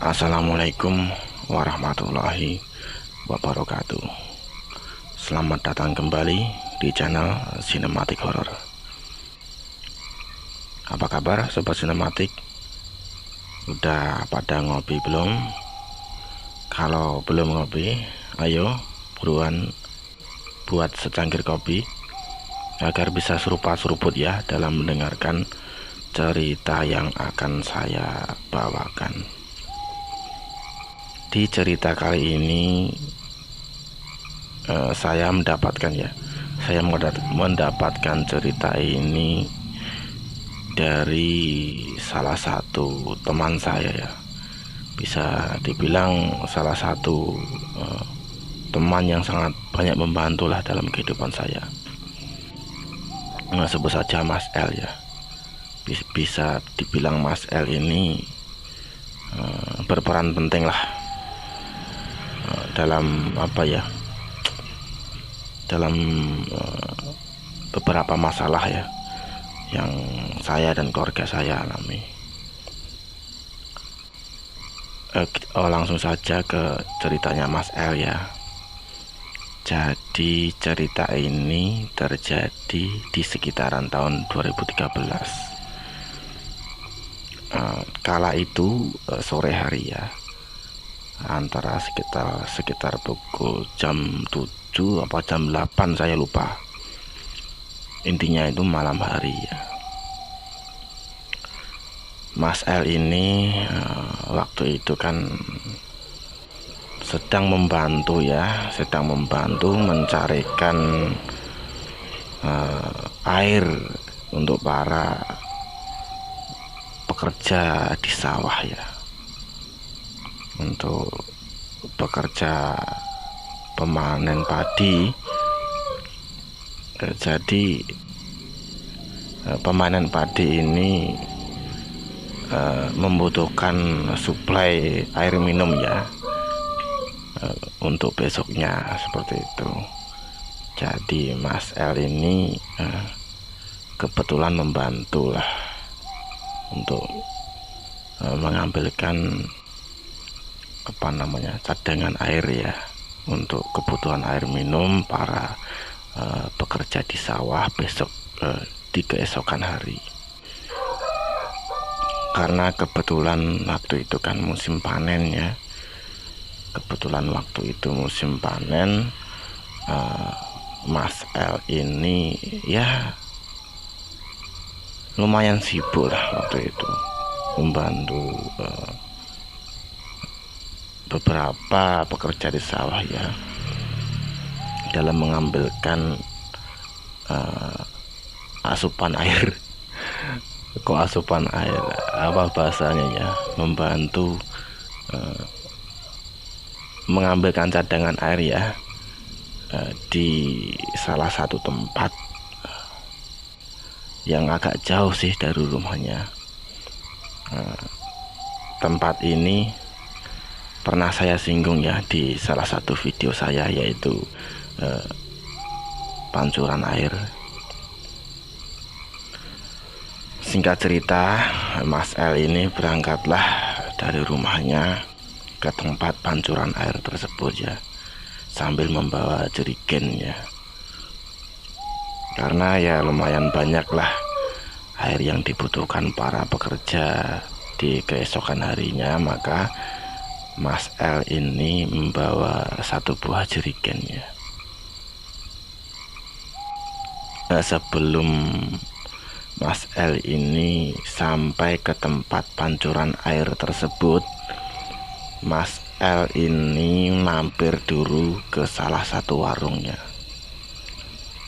Assalamualaikum warahmatullahi wabarakatuh. Selamat datang kembali di channel Sinematik Horor. Apa kabar sobat sinematik? Udah pada ngopi belum? Kalau belum ngopi, ayo buruan buat secangkir kopi agar bisa seruput ya dalam mendengarkan cerita yang akan saya bawakan. Di cerita kali ini saya mendapatkan cerita ini dari salah satu teman saya ya, bisa dibilang salah satu teman yang sangat banyak membantu lah dalam kehidupan saya. Sebut saja Mas L ya. Bisa dibilang Mas L ini berperan penting lah dalam beberapa masalah ya yang saya dan keluarga saya alami. Langsung saja ke ceritanya Mas L ya. Jadi cerita ini terjadi di sekitaran tahun 2013. Kala itu sore hari ya, antara sekitar pukul jam 7 apa jam 8 saya lupa, intinya itu malam hari ya. Mas L ini waktu itu kan sedang membantu mencarikan air untuk para pekerja di sawah ya, untuk bekerja pemanen padi. Jadi pemanen padi ini membutuhkan suplai air minum ya, untuk besoknya seperti itu. Jadi Mas L ini kebetulan membantu lah untuk mengambilkan cadangan air ya, untuk kebutuhan air minum para pekerja di sawah besok di keesokan hari. Karena kebetulan waktu itu kan musim panen ya, Mas L ini ya lumayan sibuk lah waktu itu membantu beberapa pekerja di sawah ya dalam mengambilkan asupan air apa bahasanya ya, membantu mengambilkan cadangan air ya di salah satu tempat yang agak jauh sih dari rumahnya. Tempat ini pernah saya singgung ya di salah satu video saya, yaitu pancuran air. Singkat cerita, Mas L ini berangkatlah dari rumahnya ke tempat pancuran air tersebut ya, sambil membawa jerigen ya, karena ya lumayan banyak lah air yang dibutuhkan para pekerja di keesokan harinya. Maka Mas L ini membawa satu buah jerigen ya. Sebelum Mas L ini sampai ke tempat pancuran air tersebut, Mas L ini mampir dulu ke salah satu warungnya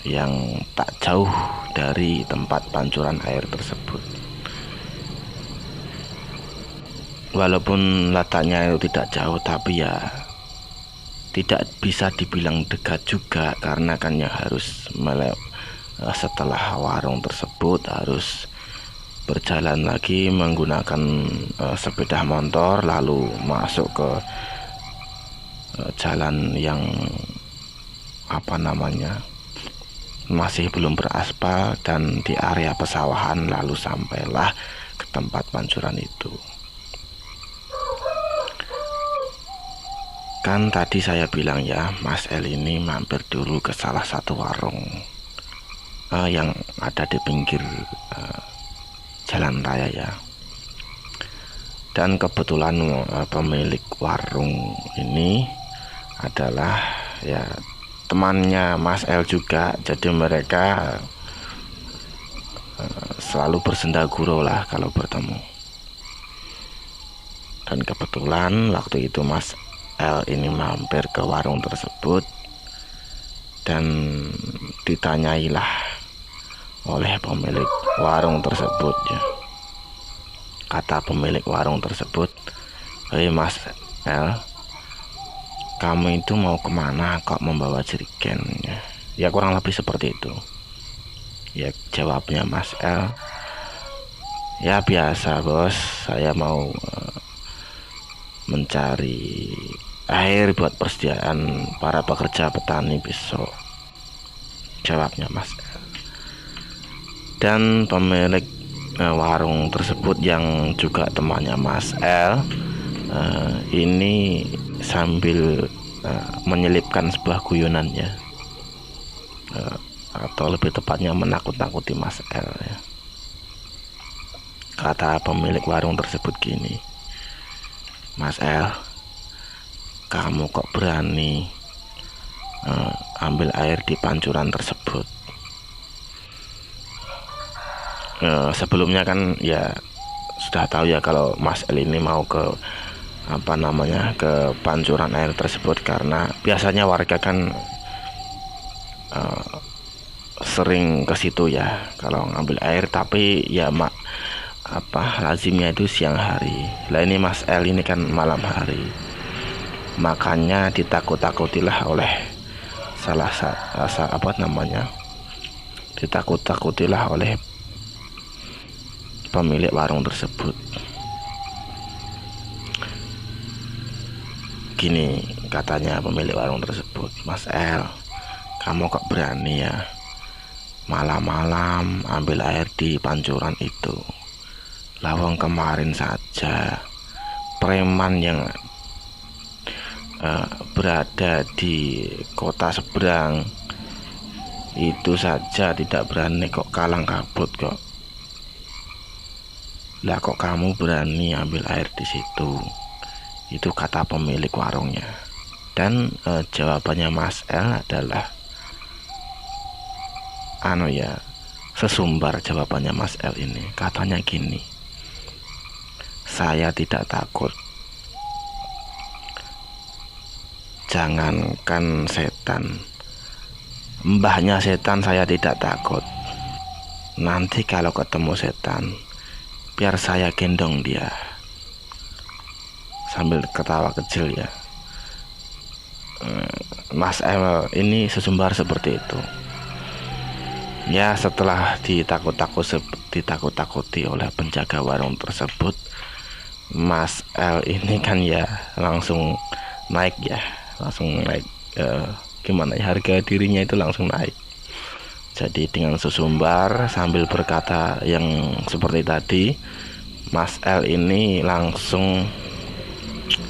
yang tak jauh dari tempat pancuran air tersebut. Walaupun letaknya itu tidak jauh, tapi ya tidak bisa dibilang dekat juga, karena kan ya harus setelah warung tersebut harus berjalan lagi menggunakan sepeda motor, lalu masuk ke jalan yang masih belum beraspal dan di area pesawahan, lalu sampailah ke tempat pancuran itu. Kan tadi saya bilang ya, Mas L ini mampir dulu ke salah satu warung yang ada di pinggir jalan raya ya. Dan kebetulan pemilik warung ini adalah ya temannya Mas L juga. Jadi mereka selalu bersenda gurau lah kalau bertemu. Dan kebetulan waktu itu Mas L ini mampir ke warung tersebut dan ditanyailah oleh pemilik warung tersebut ya. Kata pemilik warung tersebut, "Hei Mas L, kamu itu mau kemana kok membawa jerigen?" Ya kurang lebih seperti itu. Ya jawabnya Mas L, "Ya biasa bos, saya mau mencari air buat persediaan para pekerja petani besok," jawabnya Mas L. Dan pemilik warung tersebut yang juga temannya Mas L ini sambil menyelipkan sebuah guyonannya, atau lebih tepatnya menakut-nakuti Mas L ya. Kata pemilik warung tersebut gini, "Mas L, kamu kok berani ambil air di pancuran tersebut?" Sebelumnya kan ya sudah tahu ya kalau Mas L ini mau ke ke pancuran air tersebut karena biasanya warga kan sering ke situ ya kalau ngambil air, tapi ya lazimnya itu siang hari. Lah ini Mas L ini kan malam hari, makanya ditakut-takutilah oleh ditakut-takutilah oleh pemilik warung tersebut. Gini katanya pemilik warung tersebut, "Mas L, kamu kok berani ya malam-malam ambil air di pancuran itu? Lawang kemarin saja preman yang berada di kota seberang itu saja tidak berani kok kalang kabut kok. Lah kok kamu berani ambil air di situ?" Itu kata pemilik warungnya. Dan jawabannya Mas L adalah sesumbar jawabannya Mas L ini. Katanya gini, "Saya tidak takut. Jangankan setan, mbahnya setan saya tidak takut. Nanti kalau ketemu setan, biar saya gendong dia." Sambil ketawa kecil ya. Mas L ini sesumbar seperti itu. Ya setelah ditakut-takuti oleh penjaga warung tersebut, Mas L ini kan ya langsung naik gimana ya, harga dirinya itu langsung naik. Jadi dengan sesumbar sambil berkata yang seperti tadi, Mas L ini langsung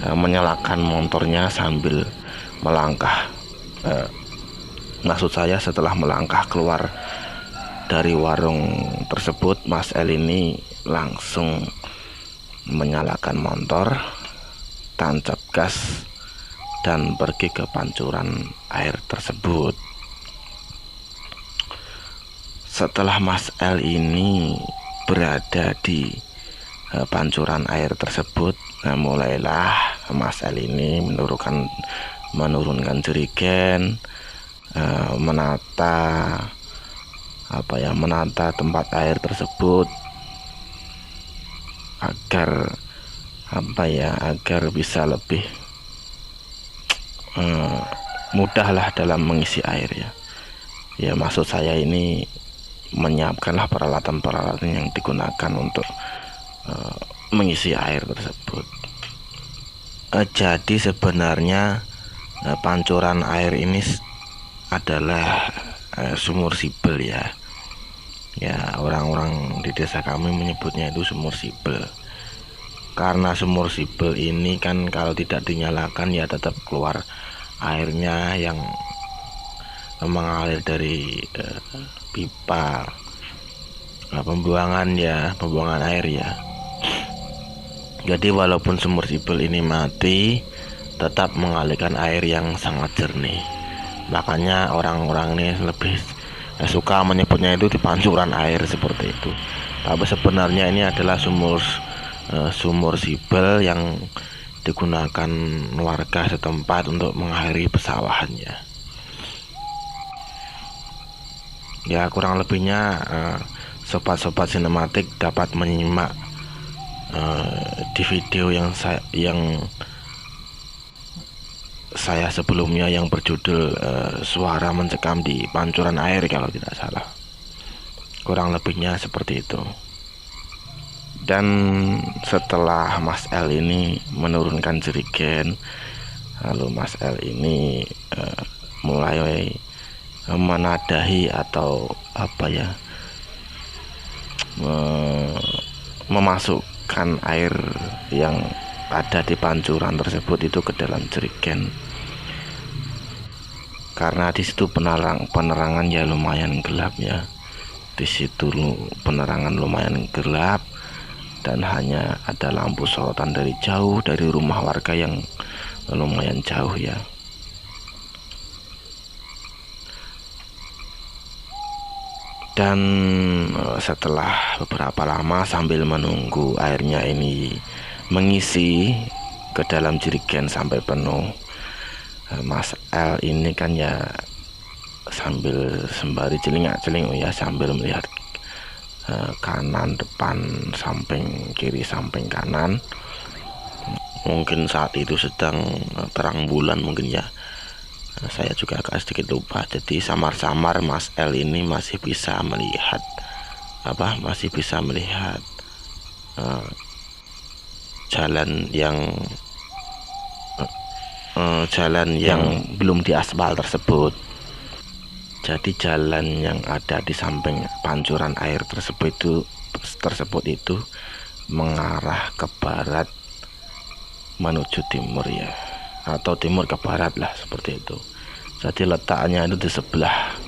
menyalakan motornya sambil melangkah. Maksud saya setelah melangkah keluar dari warung tersebut, Mas L ini langsung menyalakan motor, tancap gas, dan pergi ke pancuran air tersebut. Setelah Mas L ini berada di pancuran air tersebut, mulailah Mas L ini menurunkan jerigen, menata tempat air tersebut agar bisa lebih mudahlah dalam mengisi air ya. Ya maksud saya ini menyiapkanlah peralatan-peralatan yang digunakan untuk mengisi air tersebut. Jadi sebenarnya pancuran air ini adalah sumur-sibel ya. Ya orang-orang di desa kami menyebutnya itu sumur-sibel. karena submersible ini kan kalau tidak dinyalakan ya tetap keluar airnya yang mengalir dari pipa pembuangan air ya. Jadi walaupun submersible ini mati, tetap mengalirkan air yang sangat jernih. Makanya orang-orang ini lebih suka menyebutnya itu di pancuran air seperti itu. Tapi sebenarnya ini adalah submersible yang digunakan warga setempat untuk mengairi pesawahannya. Ya kurang lebihnya sobat-sobat sinematik dapat menyimak di video yang saya sebelumnya yang berjudul suara mencekam di pancuran air kalau tidak salah. Kurang lebihnya seperti itu. Dan setelah Mas L ini menurunkan jerigen, lalu Mas L ini mulai menadahi atau memasukkan air yang ada di pancuran tersebut itu ke dalam jerigen. Karena di situ penerangan ya lumayan gelap ya. Di situ penerangan lumayan gelap dan hanya ada lampu sorotan dari jauh dari rumah warga yang lumayan jauh ya. Dan setelah beberapa lama sambil menunggu airnya ini mengisi ke dalam jerigen sampai penuh, Mas L ini kan ya sembari celingak-celinguk ya, sambil melihat kanan, depan, samping kiri, samping kanan. Mungkin saat itu sedang terang bulan mungkin ya. Saya juga agak sedikit lupa. Jadi samar-samar Mas L ini masih bisa melihat jalan yang belum diaspal tersebut. Jadi jalan yang ada di samping pancuran air tersebut itu mengarah ke barat menuju timur ya, atau timur ke barat lah seperti itu. Jadi letaknya itu di sebelah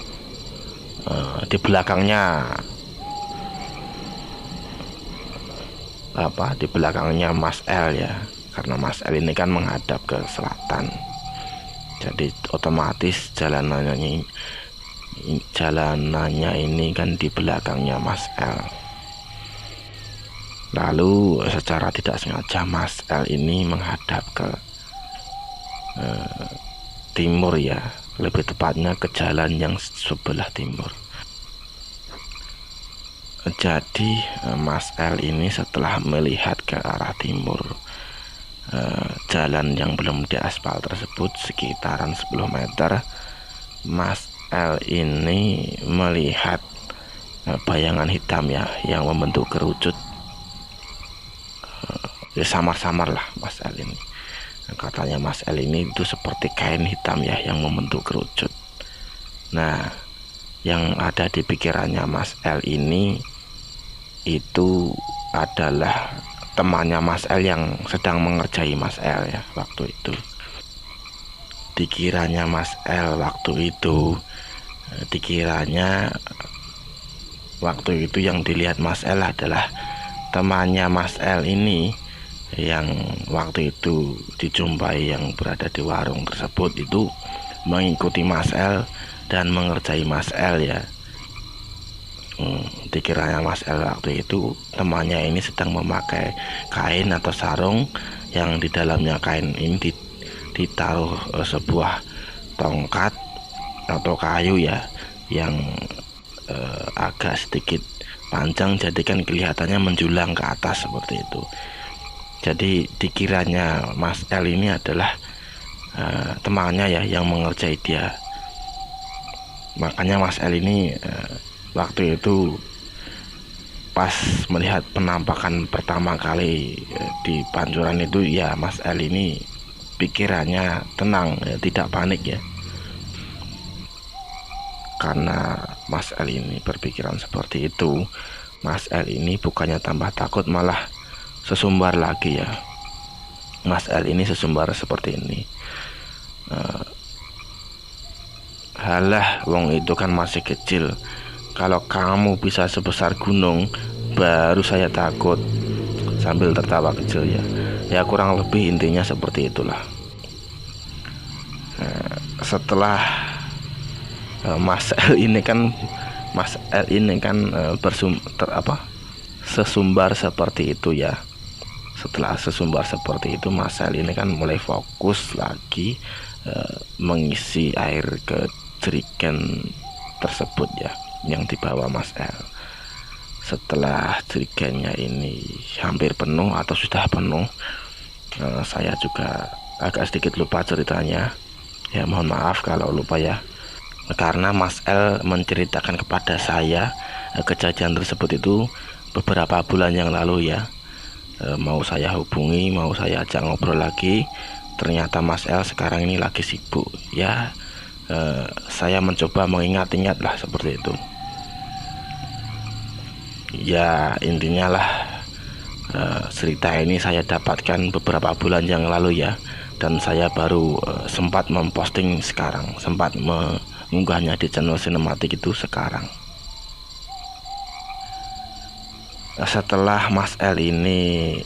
di belakangnya Mas L ya, karena Mas L ini kan menghadap ke selatan. Jadi otomatis jalanannya ini kan di belakangnya Mas L. Lalu secara tidak sengaja Mas L ini menghadap ke timur ya, lebih tepatnya ke jalan yang sebelah timur. Jadi Mas L ini setelah melihat ke arah timur, jalan yang belum diaspal tersebut sekitaran 10 meter, Mas L ini melihat bayangan hitam ya yang membentuk kerucut. Ya samar-samar lah Mas L ini. Katanya Mas L ini itu seperti kain hitam ya yang membentuk kerucut. Nah, yang ada di pikirannya Mas L ini itu adalah temannya Mas L yang sedang mengerjai Mas L ya waktu itu. Dikiranya Mas L waktu itu yang dilihat Mas L adalah temannya Mas L ini yang waktu itu dijumpai yang berada di warung tersebut itu mengikuti Mas L dan mengerjai Mas L ya. Dikiranya Mas L waktu itu temannya ini sedang memakai kain atau sarung yang di dalamnya kain ini ditaruh sebuah tongkat atau kayu ya yang agak sedikit panjang, jadi kan kelihatannya menjulang ke atas seperti itu. Jadi dikiranya Mas L ini adalah temannya ya yang mengerjai dia. Makanya Mas L ini waktu itu pas melihat penampakan pertama kali di pancuran itu ya, Mas L ini pikirannya tenang ya, tidak panik ya. Karena Mas L ini berpikiran seperti itu, Mas L ini bukannya tambah takut malah sesumbar lagi ya. Mas L ini sesumbar seperti ini. Halah, wong itu kan masih kecil. Kalau kamu bisa sebesar gunung, baru saya takut. Sambil tertawa kecil ya. Ya kurang lebih intinya seperti itulah. Setelah Mas L ini kan sesumbar seperti itu ya. Setelah sesumbar seperti itu, Mas L ini kan mulai fokus lagi mengisi air ke jerigen tersebut ya, yang dibawa Mas L. Setelah jerigennya ini hampir penuh atau sudah penuh, saya juga agak sedikit lupa ceritanya ya, mohon maaf kalau lupa ya, karena Mas L menceritakan kepada saya kejadian tersebut itu beberapa bulan yang lalu ya. Mau saya hubungi, mau saya ajak ngobrol lagi, ternyata Mas L sekarang ini lagi sibuk ya. Saya mencoba mengingat-ingat lah seperti itu ya. Intinya lah, cerita ini saya dapatkan beberapa bulan yang lalu ya, dan saya baru sempat memposting sekarang, sempat mengunggahnya di channel sinematik itu sekarang. Setelah Mas L ini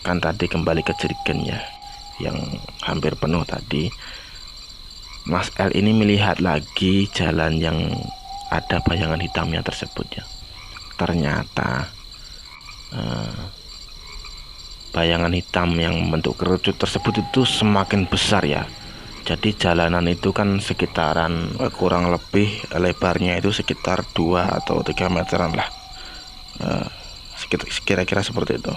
kan tadi kembali ke jerigennya yang hampir penuh tadi, Mas L ini melihat lagi jalan yang ada bayangan hitamnya tersebut ya. Ternyata bayangan hitam yang membentuk kerucut tersebut itu semakin besar ya. Jadi jalanan itu kan sekitaran kurang lebih lebarnya itu sekitar 2 atau 3 meteran lah, kira-kira seperti itu.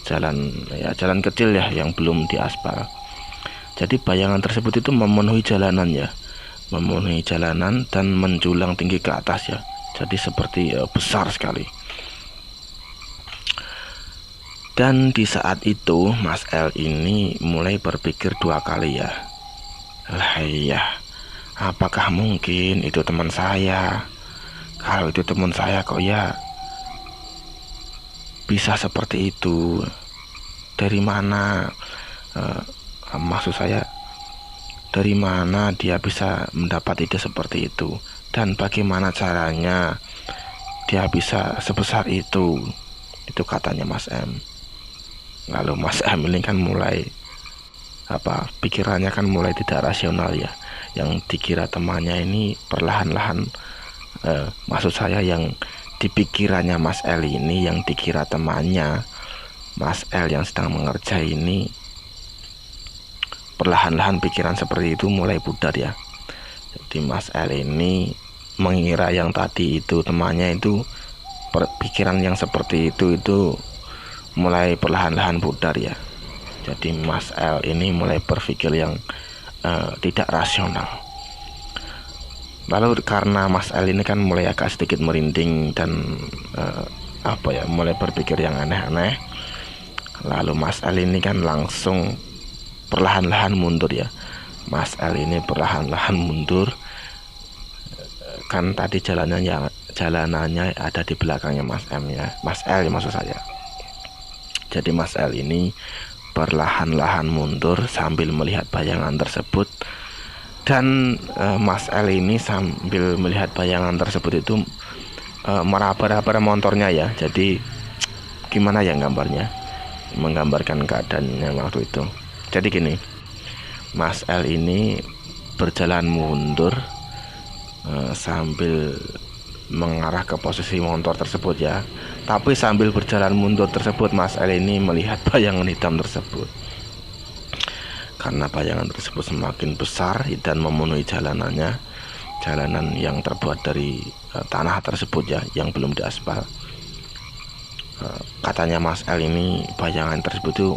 Jalan kecil ya yang belum diaspal. Jadi bayangan tersebut itu memenuhi jalanan ya, memenuhi jalanan dan menjulang tinggi ke atas ya. Jadi seperti besar sekali. Dan di saat itu Mas L ini mulai berpikir 2 kali ya. Lah iya, apakah mungkin itu teman saya? Kalau itu teman saya kok ya bisa seperti itu? Dari mana? Maksud saya, dari mana dia bisa mendapat ide seperti itu? Dan bagaimana caranya dia bisa sebesar itu? Itu katanya Mas M. Lalu Mas M ini kan mulai pikirannya kan mulai tidak rasional ya. Yang dikira temannya ini perlahan-lahan, maksud saya yang di pikirannya Mas L ini, yang dikira temannya Mas L yang sedang mengerjai ini, perlahan-lahan pikiran seperti itu mulai pudar ya. Jadi Mas L ini mengira yang tadi itu temannya itu, pikiran yang seperti itu mulai perlahan-lahan pudar ya. Jadi Mas L ini mulai berpikir yang tidak rasional. Lalu karena Mas L ini kan mulai agak sedikit merinding dan mulai berpikir yang aneh-aneh. Lalu Mas L ini kan langsung perlahan-lahan mundur ya. Mas L ini perlahan-lahan mundur. Kan tadi jalanannya ada di belakangnya Mas M ya. Mas L ya maksud saya. Jadi Mas L ini perlahan-lahan mundur sambil melihat bayangan tersebut. Dan Mas L ini sambil melihat bayangan tersebut itu meraba-raba motornya ya. Jadi gimana ya gambarnya, menggambarkan keadaannya waktu itu. Jadi gini, Mas L ini berjalan mundur sambil mengarah ke posisi motor tersebut ya. Tapi sambil berjalan mundur tersebut, Mas L ini melihat bayangan hitam tersebut. Karena bayangan tersebut semakin besar dan memenuhi jalanannya, jalanan yang terbuat dari tanah tersebut ya, yang belum diaspal. Katanya Mas L ini bayangan tersebut itu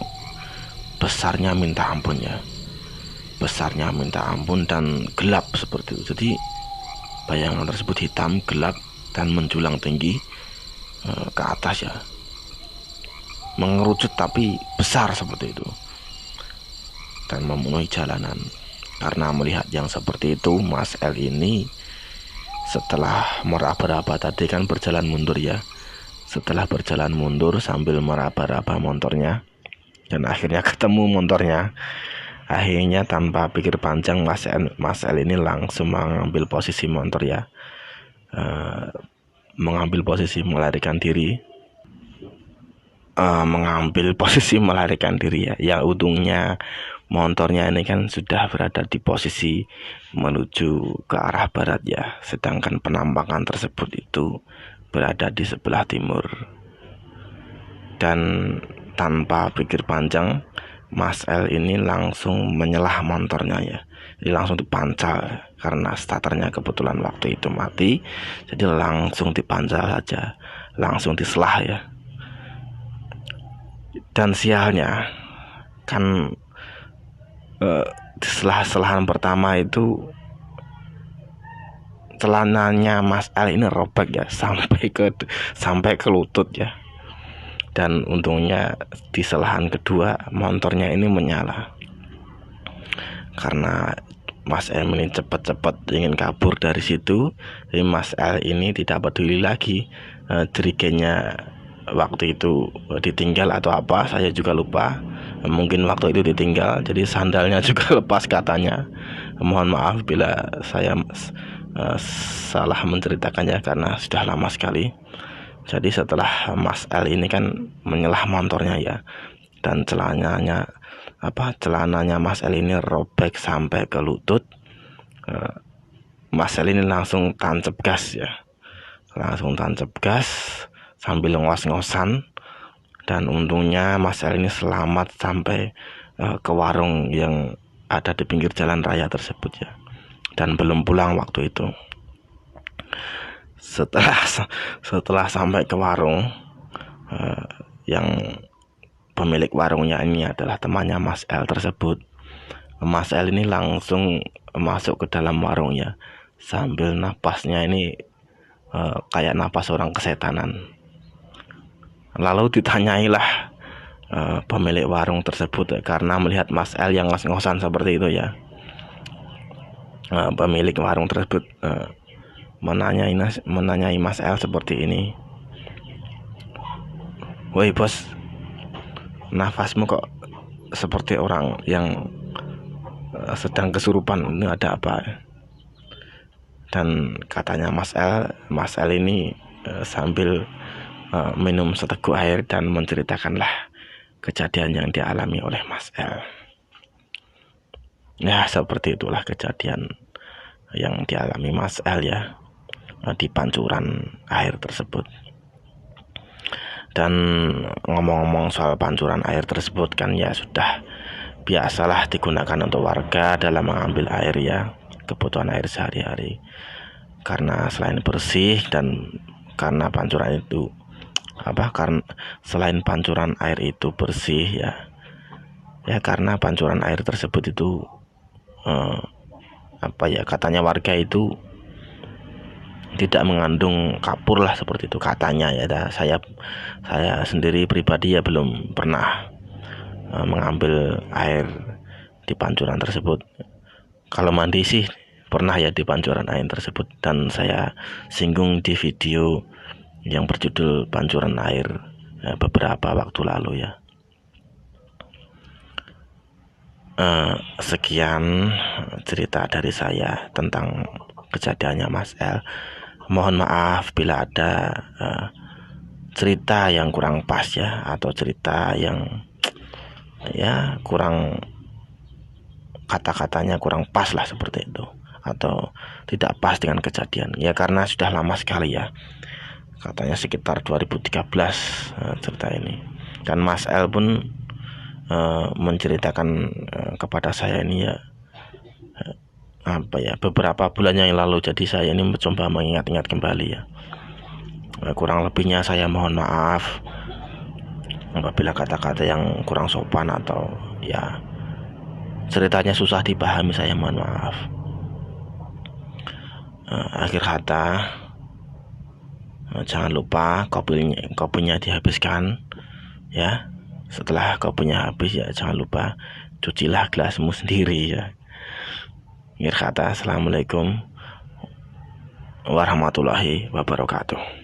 besarnya minta ampun ya, besarnya minta ampun dan gelap seperti itu. Jadi bayangan tersebut hitam, gelap dan menjulang tinggi ke atas ya, mengerucut tapi besar seperti itu dan memenuhi jalanan. Karena melihat yang seperti itu, Mas L ini setelah meraba-raba tadi kan berjalan mundur ya, Setelah berjalan mundur sambil meraba-raba motornya, dan akhirnya ketemu motornya. Akhirnya tanpa pikir panjang Mas L ini langsung mengambil posisi motor ya, mengambil posisi melarikan diri, ya. Ya untungnya motornya ini kan sudah berada di posisi menuju ke arah barat ya, sedangkan penampakan tersebut itu berada di sebelah timur. Dan tanpa pikir panjang, Mas L ini langsung menyelah motornya ya. Jadi langsung dipancal karena starternya kebetulan waktu itu mati. Jadi langsung dipancal saja, langsung diselah ya. Dan sialnya kan selahan pertama itu celananya Mas L ini robek ya, sampai ke lutut ya. Dan untungnya di selahan kedua motornya ini menyala, karena Mas L ini cepat-cepat ingin kabur dari situ. Jadi Mas L ini tidak peduli lagi jerigennya waktu itu ditinggal atau apa, saya juga lupa. Mungkin waktu itu ditinggal, jadi sandalnya juga lepas katanya. Mohon maaf bila saya salah menceritakannya karena sudah lama sekali. Jadi setelah Mas L ini kan menyelah motornya ya, dan celananya Mas L ini robek sampai ke lutut. Mas L ini langsung tancap gas ya, sambil ngos-ngosan. Dan untungnya Mas L ini selamat sampai ke warung yang ada di pinggir jalan raya tersebut ya, dan belum pulang waktu itu. Setelah sampai ke warung, yang pemilik warungnya ini adalah temannya Mas L tersebut. Mas L ini langsung masuk ke dalam warung ya, sambil napasnya ini kayak napas orang kesetanan. Lalu ditanyailah pemilik warung tersebut karena melihat Mas L yang ngos-ngosan seperti itu ya. Pemilik warung tersebut menanyai Mas L seperti ini, "Woi bos, nafasmu kok seperti orang yang sedang kesurupan, ini ada apa?" Dan katanya Mas L ini sambil minum seteguk air dan menceritakanlah kejadian yang dialami oleh Mas L. Ya seperti itulah kejadian yang dialami Mas L ya, di pancuran air tersebut. Dan ngomong-ngomong soal pancuran air tersebut kan ya sudah biasalah digunakan untuk warga dalam mengambil air ya, kebutuhan air sehari-hari. Karena selain bersih dan karena pancuran itu selain pancuran air itu bersih ya, karena pancuran air tersebut itu katanya warga itu tidak mengandung kapur lah, seperti itu katanya ya. Saya sendiri pribadi ya belum pernah mengambil air di pancuran tersebut. Kalau mandi sih pernah ya di pancuran air tersebut, dan saya singgung di video yang berjudul pancuran air beberapa waktu lalu ya. Sekian cerita dari saya tentang kejadiannya Mas L. Mohon maaf bila ada cerita yang kurang pas ya, atau cerita yang ya kurang, kata-katanya kurang pas lah seperti itu, atau tidak pas dengan kejadian ya, karena sudah lama sekali ya, katanya sekitar 2013 cerita ini. Dan Mas L pun menceritakan kepada saya ini ya beberapa bulan yang lalu. Jadi saya ini mencoba mengingat-ingat kembali ya. Kurang lebihnya saya mohon maaf apabila kata-kata yang kurang sopan atau ya ceritanya susah dipahami, saya mohon maaf. Akhir kata, jangan lupa kopinya dihabiskan ya. Setelah kopinya habis ya jangan lupa cucilah gelasmu sendiri ya. Akhir kata, assalamualaikum warahmatullahi wabarakatuh.